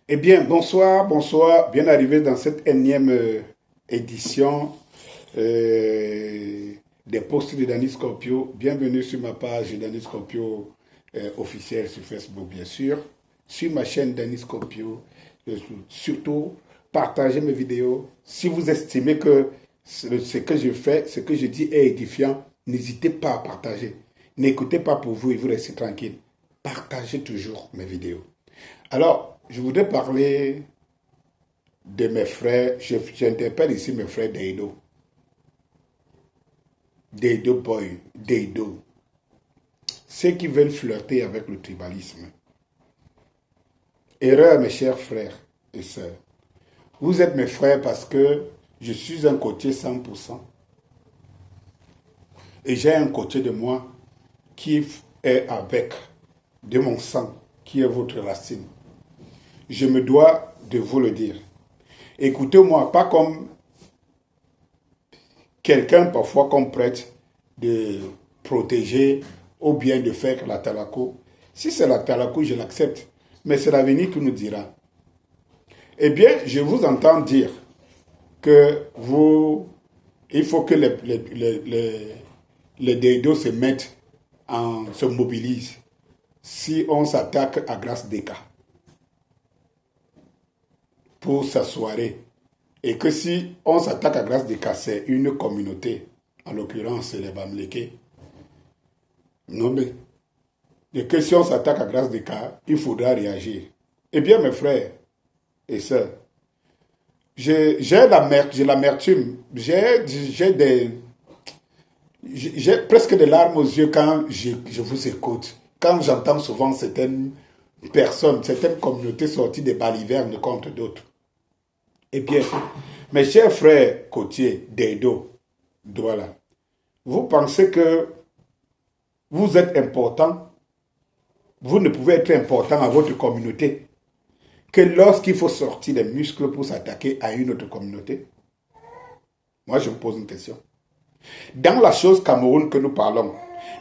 Eh bien, bonsoir, bonsoir, bien arrivé dans cette énième édition des posts de Danny Scorpio. Bienvenue sur ma page Danny Scorpio officielle sur Facebook, bien sûr. Sur ma chaîne Danny Scorpio, surtout, partagez mes vidéos. Si vous estimez que ce que je fais, ce que je dis est édifiant, n'hésitez pas à partager. N'écoutez pas pour vous et vous restez tranquille. Partagez toujours mes vidéos. Alors, je voudrais parler de mes frères. J'interpelle ici mes frères d'Eido. D'Eido Boy, d'Eido. Ceux qui veulent flirter avec le tribalisme. Erreur, mes chers frères et sœurs. Vous êtes mes frères parce que je suis un côté 100%. Et j'ai un côté de moi qui est avec de mon sang, qui est votre racine. Je me dois de vous le dire. Écoutez-moi, pas comme quelqu'un parfois qu'on prête de protéger ou bien de faire la talako. Si c'est la talako, je l'accepte. Mais c'est l'avenir qui nous dira. Eh bien, je vous entends dire que il faut que les dédos se mettent se mobilisent si on s'attaque à Grâce Deka pour sa soirée. Et que si on s'attaque à Grâce Deka, c'est une communauté, en l'occurrence les Bamleke. Non mais, et que si on s'attaque à Grâce Deka, il faudra réagir. Eh bien mes frères et sœurs, j'ai l'amertume, j'ai presque des larmes aux yeux quand je vous écoute. Quand j'entends souvent certaines personnes, certaines communautés sorties des balivernes contre d'autres. Eh bien, mes chers frères côtiers d'Edo, Douala, vous pensez que vous êtes important, vous ne pouvez être important à votre communauté que lorsqu'il faut sortir des muscles pour s'attaquer à une autre communauté? Moi, je vous pose une question. Dans la chose Cameroun que nous parlons,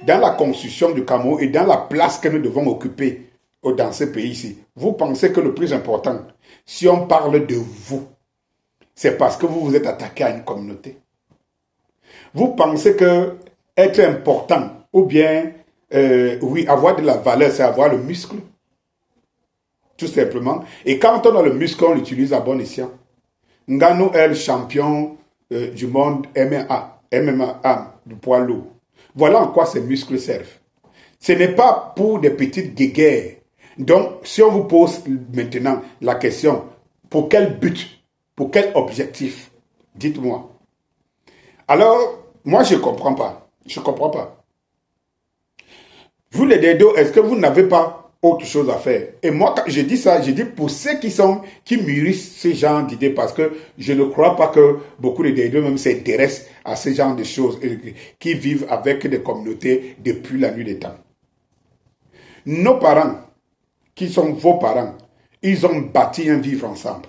dans la constitution du Cameroun et dans la place que nous devons occuper dans ce pays-ci, vous pensez que le plus important, si on parle de vous, c'est parce que vous vous êtes attaqué à une communauté? Vous pensez que être important ou bien, oui, avoir de la valeur, c'est avoir le muscle? Tout simplement. Et quand on a le muscle, on l'utilise à bon escient. Ngannou est le champion du monde MMA du poids lourd. Voilà en quoi ces muscles servent. Ce n'est pas pour des petites guéguerres. Donc, si on vous pose maintenant la question, pour quel but, pour quel objectif? Dites-moi. Alors, moi, je ne comprends pas. Je ne comprends pas. Vous, les dédos, est-ce que vous n'avez pas autre chose à faire? Et moi, quand je dis ça, je dis pour ceux qui mûrissent ce genre d'idées, parce que je ne crois pas que beaucoup de dédos même s'intéressent à ce genre de choses, qui vivent avec des communautés depuis la nuit des temps. Nos parents, qui sont vos parents, ils ont bâti un vivre ensemble.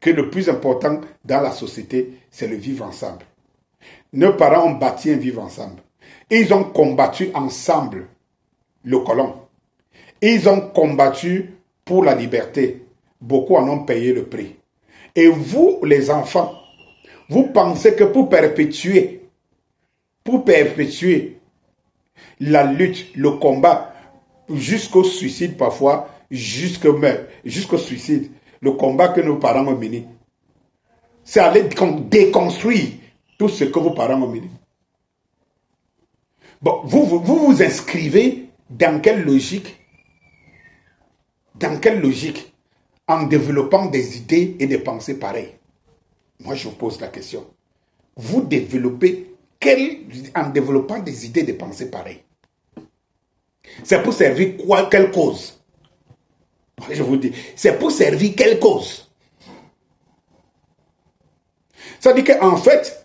Que le plus important dans la société, c'est le vivre ensemble. Nos parents ont bâti un vivre ensemble. Ils ont combattu ensemble le colon. Ils ont combattu pour la liberté. Beaucoup en ont payé le prix. Et vous, les enfants, vous pensez que pour perpétuer la lutte, le combat, jusqu'au suicide parfois, jusqu'au suicide, le combat que nos parents ont mené, c'est aller déconstruire tout ce que vos parents ont mené. Bon, vous inscrivez dans quelle logique? Dans quelle logique? En développant des idées et des pensées pareilles. Moi, je vous pose la question. Vous développez en développant des idées et des pensées pareilles? C'est pour servir quelle cause? Je vous dis, c'est pour servir quelle cause? Ça dit qu'en fait,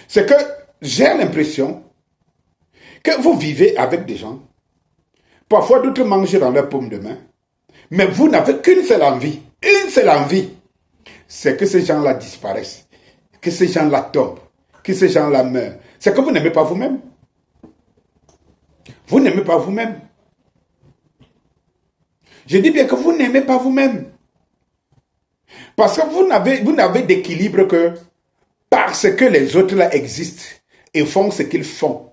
c'est que j'ai l'impression que vous vivez avec des gens, parfois d'autres mangent dans leur paume de main, mais vous n'avez qu'une seule envie, c'est que ces gens-là disparaissent, que ces gens-là tombent, que ces gens-là meurent. C'est que vous n'aimez pas vous-même. Vous n'aimez pas vous-même. Je dis bien que vous n'aimez pas vous-même. Parce que vous n'avez d'équilibre que parce que les autres là existent et font ce qu'ils font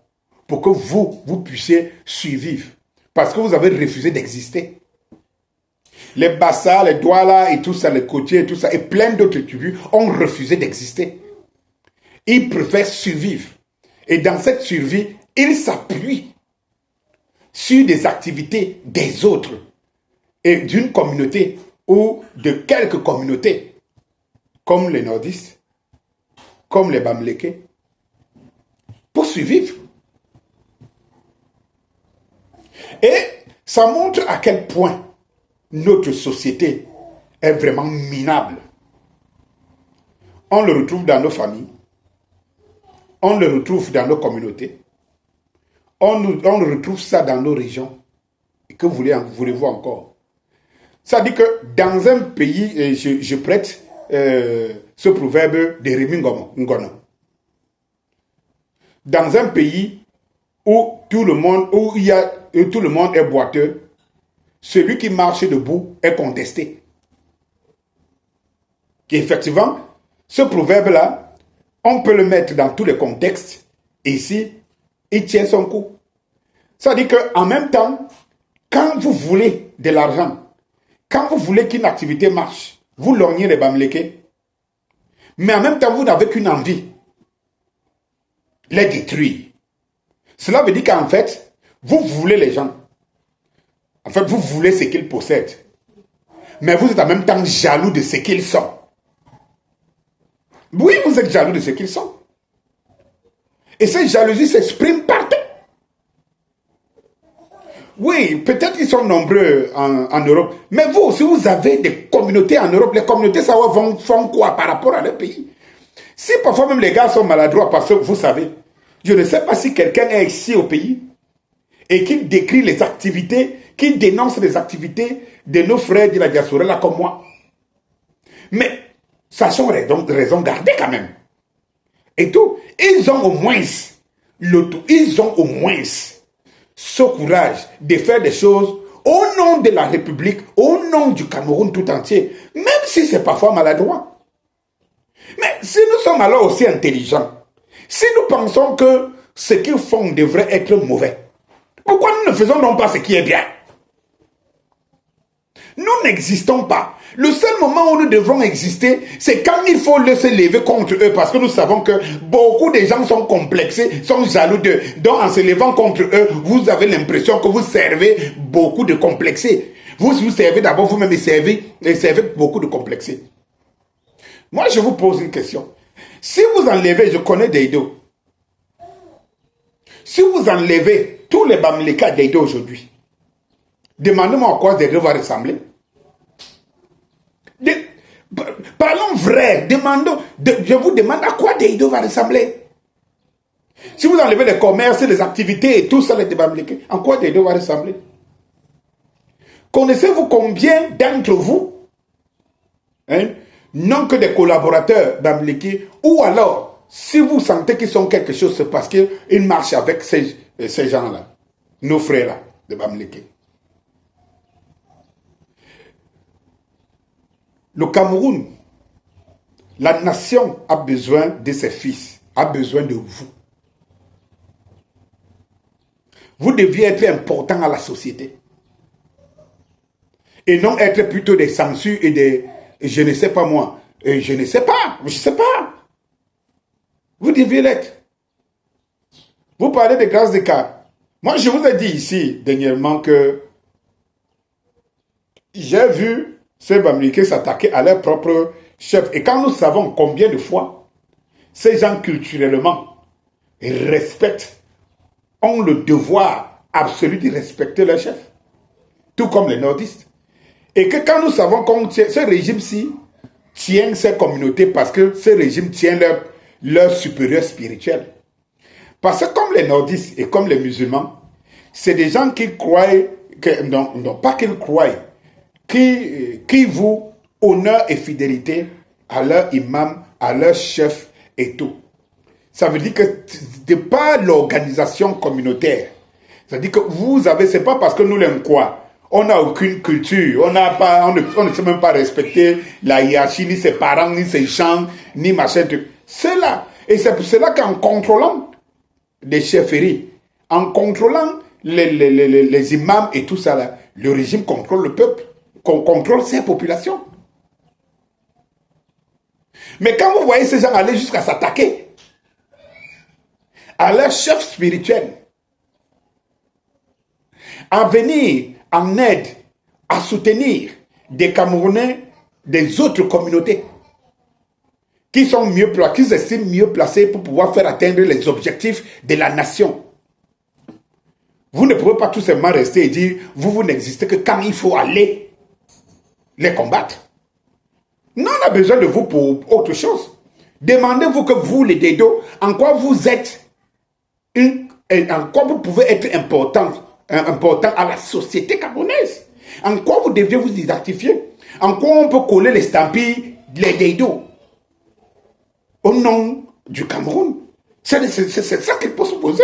pour que vous puissiez survivre. Parce que vous avez refusé d'exister. Les Bassa, les Douala et tout ça, les Côtiers et tout ça, et plein d'autres tribus ont refusé d'exister. Ils préfèrent survivre. Et dans cette survie, ils s'appuient sur des activités des autres et d'une communauté ou de quelques communautés, comme les nordistes, comme les Bamlékés, pour survivre. Et ça montre à quel point notre société est vraiment minable. On le retrouve dans nos familles, on le retrouve dans nos communautés, on retrouve ça dans nos régions. Et que voulez-vous encore? Ça dit que dans un pays, je prête ce proverbe de Rémi Ngono. Dans un pays où tout le monde est boiteux, celui qui marche debout est contesté. Et effectivement, ce proverbe-là, on peut le mettre dans tous les contextes. Et ici, il tient son coup. Ça dit qu'en même temps, quand vous voulez de l'argent, quand vous voulez qu'une activité marche, vous lorgnez les Bamlékés. Mais en même temps, vous n'avez qu'une envie. Les détruire. Cela veut dire qu'en fait, vous voulez les gens. En fait, vous voulez ce qu'ils possèdent. Mais vous êtes en même temps jaloux de ce qu'ils sont. Oui, vous êtes jaloux de ce qu'ils sont. Et cette jalousie s'exprime partout. Oui, peut-être qu'ils sont nombreux en Europe. Mais vous aussi, vous avez des communautés en Europe. Les communautés, ça font quoi par rapport à leur pays? Si parfois même les gars sont maladroits, parce que vous savez, je ne sais pas si quelqu'un est ici au pays et qui décrit les activités, qui dénonce les activités de nos frères de la diaspora, là, comme moi. Mais, sachons raison garder quand même. Et tout, ils ont au moins ce courage de faire des choses au nom de la République, au nom du Cameroun tout entier, même si c'est parfois maladroit. Mais si nous sommes alors aussi intelligents, si nous pensons que ce qu'ils font devrait être mauvais, pourquoi nous ne faisons donc pas ce qui est bien? Nous n'existons pas. Le seul moment où nous devrons exister, c'est quand il faut se lever contre eux, parce que nous savons que beaucoup de gens sont complexés, sont jaloux d'eux. Donc en se levant contre eux, vous avez l'impression que vous servez beaucoup de complexés. Vous servez d'abord vous-même et servez beaucoup de complexés. Moi, je vous pose une question. Si vous enlevez, je connais Deido. Si vous enlevez tous les Bamlékas Deido aujourd'hui, demandez-moi à quoi Deido va ressembler. Parlons vrai, je vous demande à quoi Deido va ressembler. Si vous enlevez les commerces, les activités et tout ça, les Bamlékés, à quoi Deido va ressembler? Connaissez-vous combien d'entre vous n'ont que des collaborateurs Bamlékés, ou alors, si vous sentez qu'ils sont quelque chose, c'est parce qu'ils marchent avec ces gens-là, nos frères-là, de Bamlékés. Le Cameroun, la nation a besoin de ses fils, a besoin de vous. Vous deviez être important à la société. Et non être plutôt des censures et des... Je ne sais pas moi. Je ne sais pas. Vous deviez l'être. Vous parlez de grâce de cas. Moi, je vous ai dit ici, dernièrement, que j'ai vu ces Bamlékés s'attaquer à leur propre chef. Et quand nous savons combien de fois ces gens culturellement respectent, ont le devoir absolu de respecter leur chef. Tout comme les nordistes. Et que quand nous savons que ce régime-ci tient ces communautés parce que ce régime tient leur supérieur spirituel. Parce que comme les nordistes et comme les musulmans, c'est des gens qui croient, non pas qu'ils croient, qui vouent honneur et fidélité à leur imam, à leur chef et tout. Ça veut dire que ce n'est pas l'organisation communautaire. Ça veut dire que vous avez, c'est pas parce que nous l'aimons quoi. On n'a aucune culture, on ne sait même pas respecter la hiérarchie, ni ses parents, ni ses gens, ni machin. C'est là. Et c'est pour cela qu'en contrôlant les chefferies, en contrôlant les imams et tout ça, là, le régime contrôle le peuple, contrôle ses populations. Mais quand vous voyez ces gens aller jusqu'à s'attaquer à leur chef spirituel, à venir en aide, à soutenir des Camerounais des autres communautés qui sont mieux placés, qui s'estiment mieux placés pour pouvoir faire atteindre les objectifs de la nation. Vous ne pouvez pas tout simplement rester et dire, vous n'existez que quand il faut aller les combattre. Non, on a besoin de vous pour autre chose. Demandez-vous que vous, les Dedo, en quoi vous êtes, en quoi vous pouvez être important à la société camerounaise. En quoi vous devez vous identifier. En quoi on peut coller les stampilles, les Dedo, au nom du Cameroun. C'est ça qu'il faut se poser.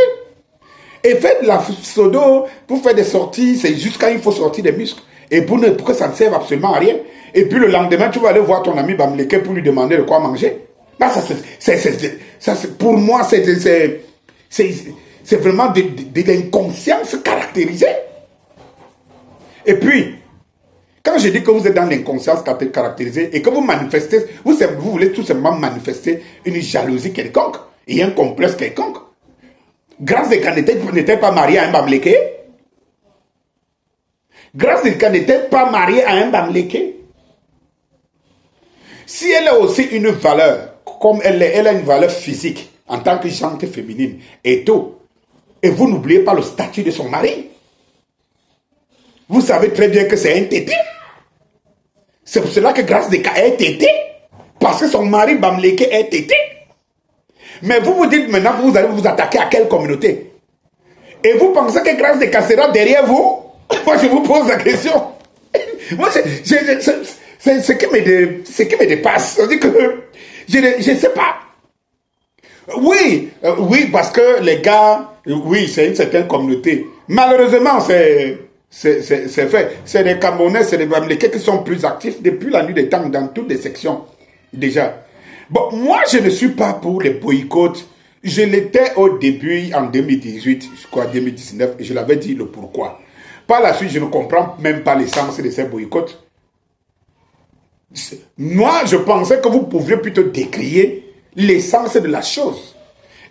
Et faites la pseudo pour faire des sorties, c'est juste quand il faut sortir des muscles. Et pour que ça ne serve absolument à rien. Et puis le lendemain, tu vas aller voir ton ami Bamleke pour lui demander de quoi manger. Là, pour moi, c'est vraiment de l'inconscience caractérisée. Et puis, quand je dis que vous êtes dans l'inconscience caractérisée et que vous manifestez, vous voulez tout simplement manifester une jalousie quelconque et un complexe quelconque. Grâce Descamps n'était pas marié à un Bamleke. Grâce Descamps n'était pas marié à un Bamleke. Si elle a aussi une valeur, comme elle a une valeur physique en tant que gente féminine et tout, et vous n'oubliez pas le statut de son mari. Vous savez très bien que c'est un tété. C'est pour cela que Grâce Descamps est tété. Parce que son mari Bamleke est tété. Mais vous vous dites maintenant que vous allez vous attaquer à quelle communauté? Et vous pensez que Grâce Descamps sera derrière vous? Moi, je vous pose la question. Moi, c'est ce qui me dépasse. C'est-à-dire que je ne sais pas. Oui, parce que les gars, oui, c'est une certaine communauté. Malheureusement, c'est fait. C'est les Camerounais, c'est les Bamleke qui sont plus actifs depuis la nuit des temps dans toutes les sections. Déjà. Bon, moi, je ne suis pas pour les boycotts. Je l'étais au début, en 2018, je crois 2019, et je l'avais dit le pourquoi. Par la suite, je ne comprends même pas l'essence de ces boycotts. Moi, je pensais que vous pouviez plutôt décrier l'essence de la chose.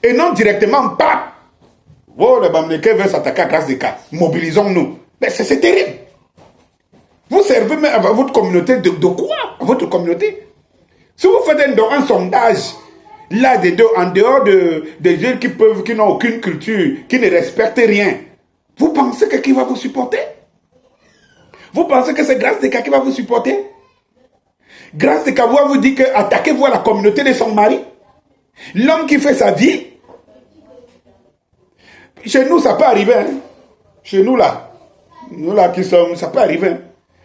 Et non directement, pas. Oh, les Bamleke veulent s'attaquer à Grâce Descamps. Mobilisons-nous. Mais c'est terrible. Vous servez même à votre communauté de quoi? À votre communauté? Si vous faites un sondage, là, en dehors des gens qui n'ont aucune culture, qui ne respectent rien, vous pensez que qui va vous supporter? Vous pensez que c'est Grâce Descamps qui va vous supporter? Grâce Descamps va vous dire que attaquez-vous à la communauté de son mari? L'homme qui fait sa vie? Chez nous, ça peut arriver. Hein? Chez nous, là, ça peut arriver. Hein?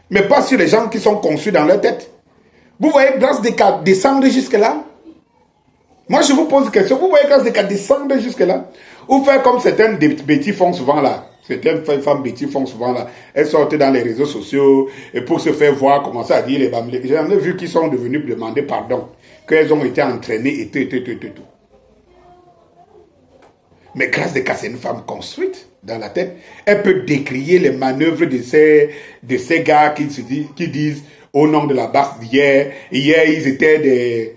Mais pas sur les gens qui sont conçus dans leur tête. Vous voyez Grâce Descamps descendre jusque-là? Moi, je vous pose une question. Vous voyez Grâce Descamps descendre jusque-là? Ou faire comme certaines bêtises font souvent là. Certaines femmes bêtises font souvent là. Elles sortent dans les réseaux sociaux et pour se faire voir, commencer à dire les Bamleke. J'en ai vu qui sont devenus demander pardon. Qu'elles ont été entraînées et tout. Mais Grâce Descamps, c'est une femme construite dans la tête. Elle peut décrier les manœuvres de ces gars qui disent au nom de la base d'hier. Hier, ils étaient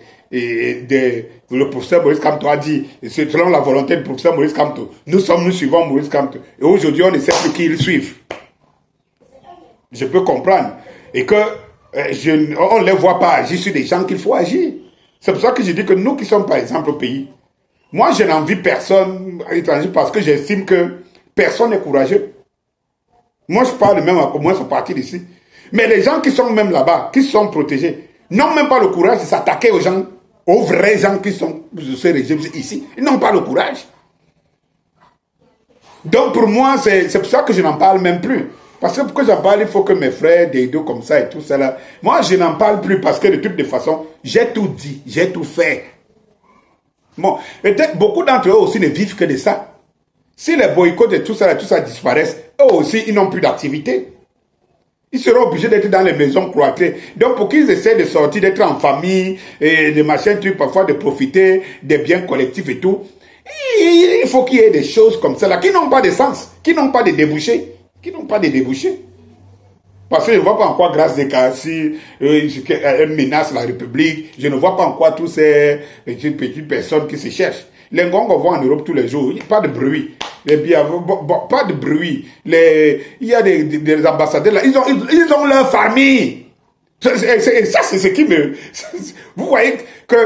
le professeur Maurice Kamto a dit, selon la volonté du professeur Maurice Kamto, nous suivons Maurice Kamto. Et aujourd'hui, on ne sait plus qui ils suivent. Je peux comprendre. Et que on ne les voit pas agir sur des gens qu'il faut agir. C'est pour ça que je dis que nous qui sommes par exemple au pays, moi je n'envie personne étranger parce que j'estime que personne n'est courageux. Moi je parle même à moi à partir d'ici. Mais les gens qui sont même là-bas, qui sont protégés, n'ont même pas le courage de s'attaquer aux gens, aux vrais gens qui sont de ce régime ici. Ils n'ont pas le courage. Donc pour moi, c'est pour ça que je n'en parle même plus. Parce que pour que j'en parle, il faut que mes frères, des dos comme ça et tout ça là. Moi, je n'en parle plus parce que de toutes les façons, j'ai tout dit, j'ai tout fait. Bon, peut-être beaucoup d'entre eux aussi ne vivent que de ça. Si les boycotts et tout ça disparaissent, eux aussi, ils n'ont plus d'activité. Ils seront obligés d'être dans les maisons cloîtrées. Donc, pour qu'ils essaient de sortir, d'être en famille, et de machin, parfois de profiter des biens collectifs et tout, il faut qu'il y ait des choses comme ça là, qui n'ont pas de sens, qui n'ont pas de débouchés, Parce que je ne vois pas en quoi, grâce des cas, si elle menace la République, je ne vois pas en quoi tous ces petites personnes qui se cherchent. Les Ngong, on voit en Europe tous les jours, il n'y a pas de bruit. Pas de bruit. Il y a des ambassadeurs là, ils ont leur famille. Ça, c'est ce qui me... Vous voyez que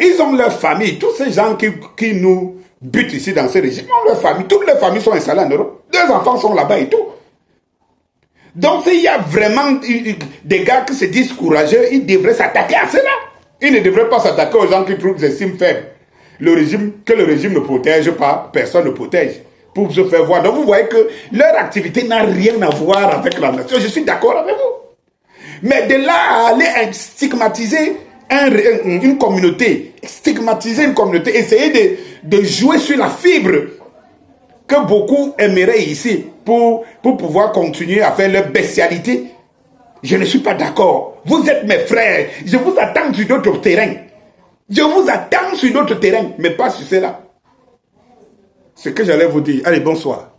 ils ont leur famille. Tous ces gens qui nous butent ici dans ces régimes ont leur famille. Toutes les familles sont installées en Europe. Leurs enfants sont là-bas et tout. Donc, s'il y a vraiment des gars qui se disent courageux, ils devraient s'attaquer à cela. Ils ne devraient pas s'attaquer aux gens qui trouvent des estiment faibles. Le régime ne protège pas, personne ne protège. Pour se faire voir. Donc, vous voyez que leur activité n'a rien à voir avec la nation. Je suis d'accord avec vous. Mais de là à aller stigmatiser une communauté, essayer de jouer sur la fibre que beaucoup aimeraient ici pour pouvoir continuer à faire leur bestialité, je ne suis pas d'accord. Vous êtes mes frères. Je vous attends sur d'autres terrains. Mais pas sur cela. C'est ce que j'allais vous dire. Allez, bonsoir.